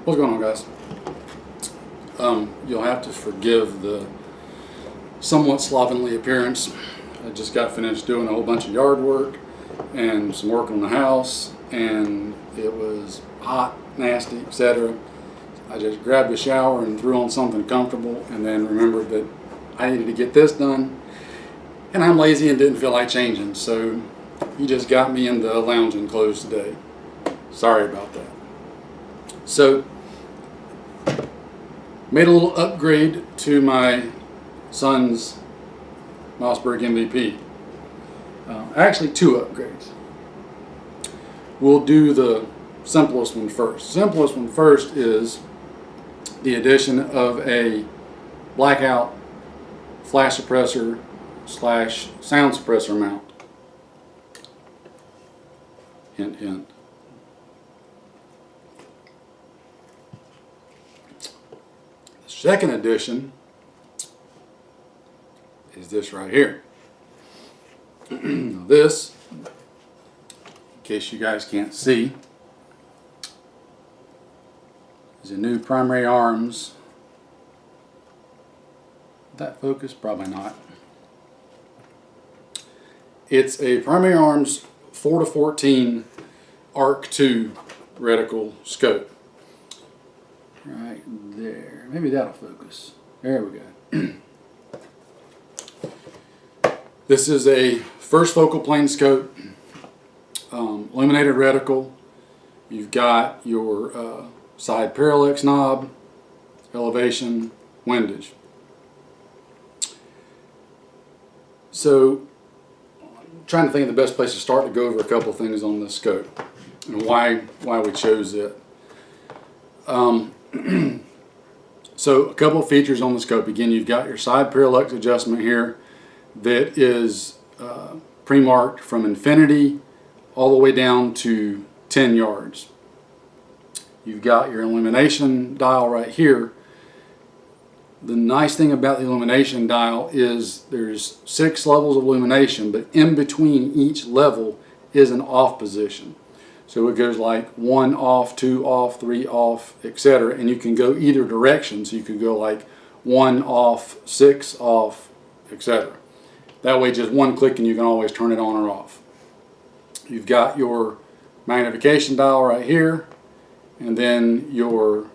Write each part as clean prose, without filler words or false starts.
What's going on, guys? You'll have to forgive the somewhat slovenly appearance. I just got finished doing a whole bunch of yard work and some work on the house, and it was hot, nasty, etc. I just grabbed a shower and threw on something comfortable, and then remembered that I needed to get this done, and I'm lazy and didn't feel like changing, so you just got me in the lounging clothes today. Sorry about that. So, made a little upgrade to my son's Mossberg MVP. Actually, two upgrades. We'll do the simplest one first. Simplest one first is the addition of a blackout flash suppressor / sound suppressor mount. Hint, hint. Second addition is this right here. This, in case you guys can't see, is a new primary arms. That focus? Probably not. It's a primary arms 4-14 Arc 2 reticle scope. Right there. Maybe that'll focus. There we go. This is a first focal plane scope, illuminated reticle. You've got your side parallax knob, elevation, windage. So, I'm trying to think of the best place to start to go over a couple of things on this scope and why we chose it. So a couple of features on the scope. Again, you've got your side parallax adjustment here that is pre-marked from infinity all the way down to 10 yards. You've got your illumination dial right here. The nice thing about the illumination dial is there's 6 levels of illumination, but in between each level is an off position. So it goes like 1 off, 2 off, 3 off, etc. And you can go either direction. So you could go like 1 off, 6 off, etc. That way just one click and you can always turn it on or off. You've got your magnification dial right here, and then your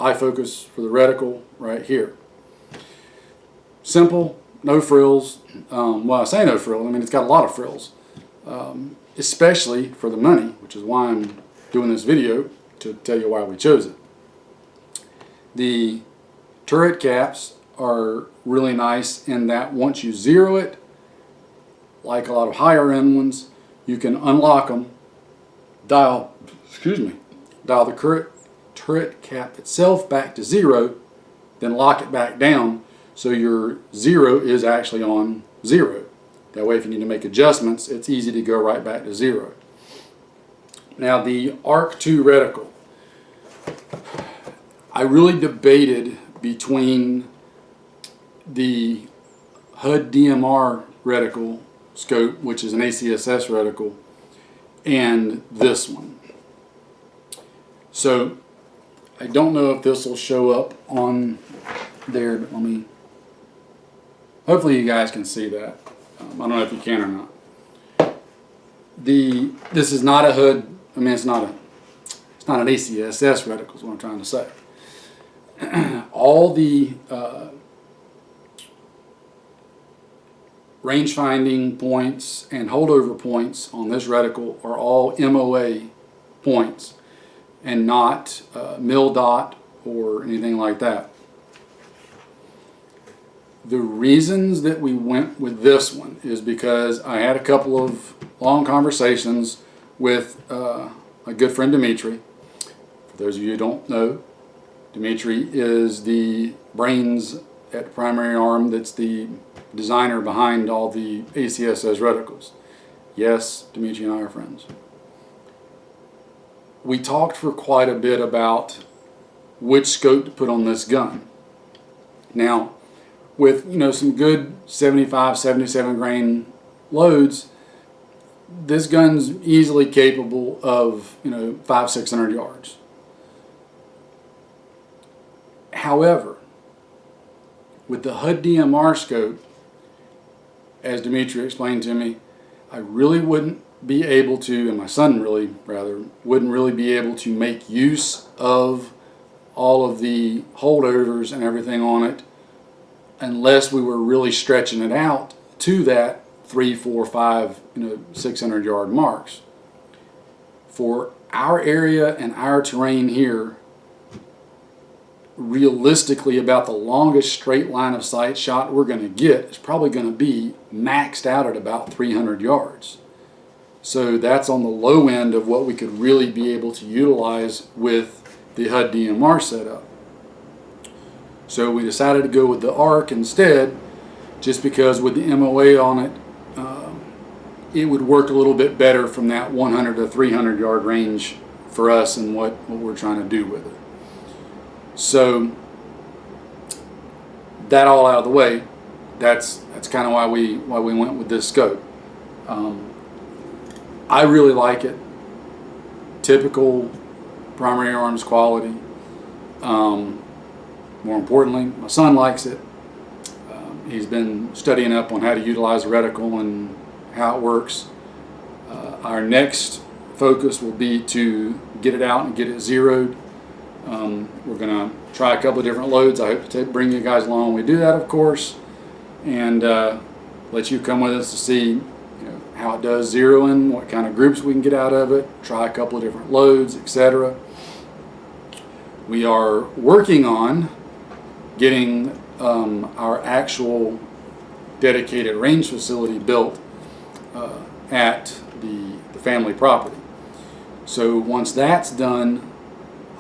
eye focus for the reticle right here. Simple, no frills. Well, I say no frills, I mean it's got a lot of frills. Especially for the money, which is why I'm doing this video, to tell you why we chose it. The turret caps are really nice in that once you zero it, like a lot of higher end ones, you can unlock them, dial the current turret cap itself back to 0, then lock it back down so your 0 is actually on 0. That way if you need to make adjustments, it's easy to go right back to 0. Now the Arc 2 reticle. I really debated between the HUD DMR reticle scope, which is an ACSS reticle, and this one. So I don't know if this will show up on there, but hopefully you guys can see that. I don't know if you can or not. This is not a HUD. I mean, it's not an ACSS reticle. Is what I'm trying to say. All the range finding points and holdover points on this reticle are all MOA points, and not mil dot or anything like that. The reasons that we went with this one is because I had a couple of long conversations with my good friend Dimitri. For those of you who don't know, Dimitri is the brains at Primary Arm, that's the designer behind all the ACSS reticles. Yes, Dimitri and I are friends. We talked for quite a bit about which scope to put on this gun. Now, with some good 75, 77 grain loads, this gun's easily capable of 500-600 yards. However, with the HUD DMR scope, as Dimitri explained to me, I really wouldn't be able to, and my son wouldn't really be able to make use of all of the holdovers and everything on it unless we were really stretching it out to that 3, 4, 5, 600 yard marks. For our area and our terrain here, realistically about the longest straight line of sight shot we're going to get is probably going to be maxed out at about 300 yards. So that's on the low end of what we could really be able to utilize with the HUD DMR setup. So we decided to go with the ARC instead, just because with the MOA on it, it would work a little bit better from that 100 to 300 yard range for us and what we're trying to do with it. So that all out of the way, that's kind of why we went with this scope. I really like it. Typical primary arms quality. More importantly, my son likes it. He's been studying up on how to utilize the reticle and how it works. Our next focus will be to get it out and get it zeroed. We're going to try a couple of different loads. I hope to bring you guys along when we do that, of course, and let you come with us to see how it does zeroing, what kind of groups we can get out of it, try a couple of different loads, etc. We are working on getting our actual dedicated range facility built at the family property. So once that's done,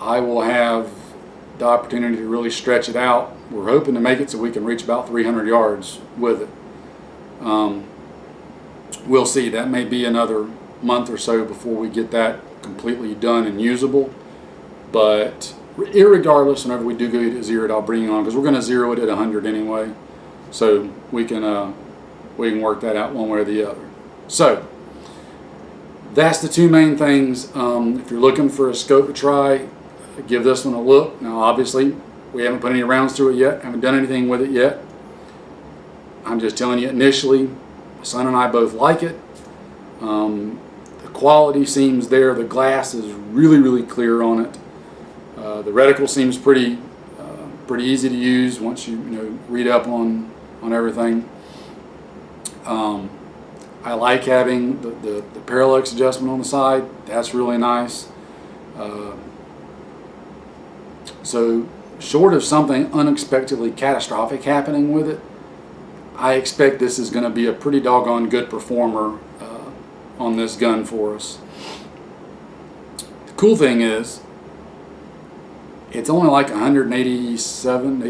I will have the opportunity to really stretch it out. We're hoping to make it so we can reach about 300 yards with it. We'll see. That may be another month or so before we get that completely done and usable. But irregardless, whenever we do go get it zeroed, I'll bring you on, because we're going to zero it at 100 anyway. So we can work that out one way or the other. So that's the two main things. If you're looking for a scope to try, give this one a look. Now obviously we haven't put any rounds through it yet, haven't done anything with it yet. I'm just telling you initially, my son and I both like it. The quality seems there. The glass is really clear on it. The reticle seems pretty easy to use once you read up on everything. I like having the parallax adjustment on the side. That's really nice. So short of something unexpectedly catastrophic happening with it, I expect this is going to be a pretty doggone good performer on this gun for us. The cool thing is, it's only like $187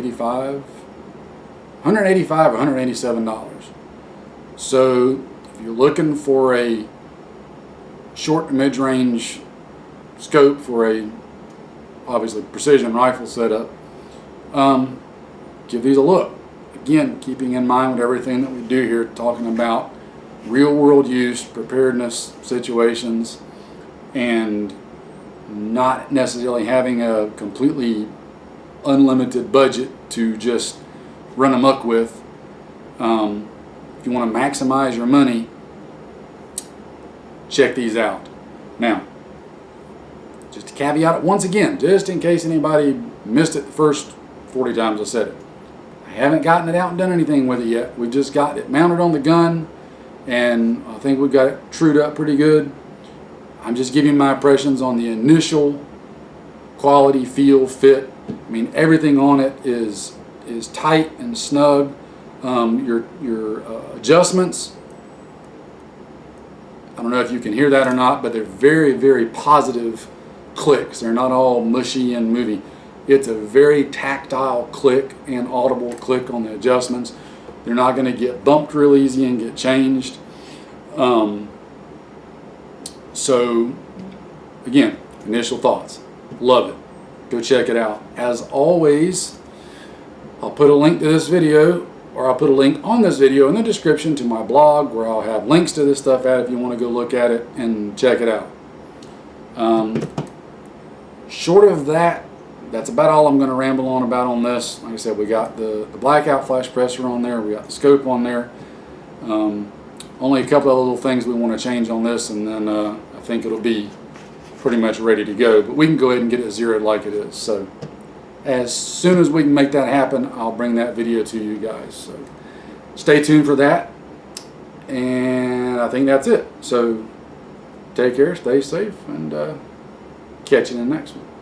or $187. So if you're looking for a short to mid-range scope for a obviously precision rifle setup, give these a look. Again, keeping in mind with everything that we do here, talking about real world use, preparedness situations, and not necessarily having a completely unlimited budget to just run amok with. If you want to maximize your money, check these out. Now, just to caveat it once again, just in case anybody missed it the first 40 times I said it, I haven't gotten it out and done anything with it yet. We've just got it mounted on the gun, and I think we've got it trued up pretty good. I'm just giving my impressions on the initial quality, feel, fit. I mean, everything on it is tight and snug. Your adjustments, I don't know if you can hear that or not, but they're very positive clicks. They're not all mushy and moving. It's a very tactile click and audible click on the adjustments. They're not going to get bumped real easy and get changed. So again, initial thoughts. Love it. Go check it out. As always, I'll put a link to this video, or I'll put a link on this video in the description to my blog, where I'll have links to this stuff at if you want to go look at it and check it out. Short of that, that's about all I'm going to ramble on about on this. Like I said, we got the blackout flash presser on there. We got the scope on there. Only a couple of little things we want to change on this, and then I think it'll be pretty much ready to go. But we can go ahead and get it zeroed like it is. So as soon as we can make that happen, I'll bring that video to you guys. So stay tuned for that. And I think that's it. So take care, stay safe, and catch you in the next one.